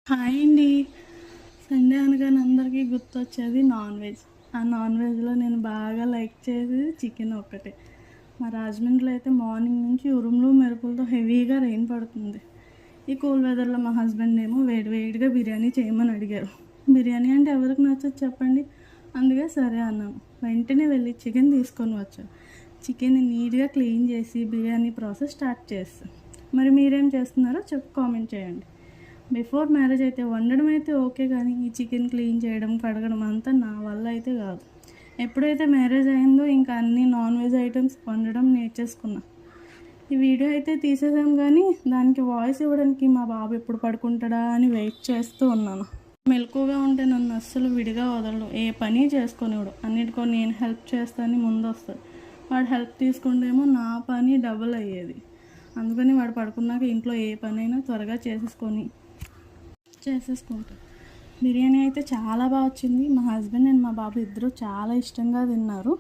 Hi అండి. Sunday అనగానే అందరికీ గుర్తొచ్చేది నాన్ వెజ్. ఆ నాన్ వెజ్లో నేను బాగా లైక్ చేసేది చికెన్ ఒక్కటే. మా రాజమండ్రిలో అయితే మార్నింగ్ నుంచి ఉరుములు మెరుపులతో హెవీగా రెయిన్ పడుతుంది. ఈ కూల్ వెదర్లో మా హస్బెండ్ ఏమో వేడివేడిగా బిర్యానీ చేయమని అడిగారు. బిర్యానీ అంటే ఎవరికి నచ్చదు చెప్పండి. అందుకే సరే అన్నాను. వెంటనే వెళ్ళి చికెన్ తీసుకొని వచ్చాను. చికెన్ని నీట్గా క్లీన్ చేసి బిర్యానీ ప్రాసెస్ స్టార్ట్ చేస్తాను. మరి మీరేం చేస్తున్నారో కామెంట్ చేయండి. బిఫోర్ మ్యారేజ్ అయితే వండడం అయితే ఓకే, కానీ ఈ చికెన్ క్లీన్ చేయడం కడగడం అంతా నా వల్ల అయితే కాదు. ఎప్పుడైతే మ్యారేజ్ అయిందో ఇంకా అన్ని నాన్ వెజ్ ఐటమ్స్ వండడం నేర్చేసుకున్నా. ఈ వీడియో అయితే తీసేసాం, కానీ దానికి వాయిస్ ఇవ్వడానికి మా బాబు ఎప్పుడు పడుకుంటాడా అని వెయిట్ చేస్తూ ఉన్నాను. మెలకుగా ఉంటే నన్ను అస్సలు విడిగా వదలడు, ఏ పని చేసుకొనివాడు. అన్నిటికో నేను హెల్ప్ చేస్తానని ముందు వస్తాడు. వాడు హెల్ప్ తీసుకుంటేమో నా పని డబుల్ అయ్యేది. అందుకని వాడు పడుకున్నాక ఇంట్లో ఏ పనైనా త్వరగా చేసేసుకుంటాం. బిర్యానీ అయితే చాలా బాగా వచ్చింది. మా హస్బెండ్ అండ్ మా బాబు ఇద్దరు చాలా ఇష్టంగా తిన్నారు.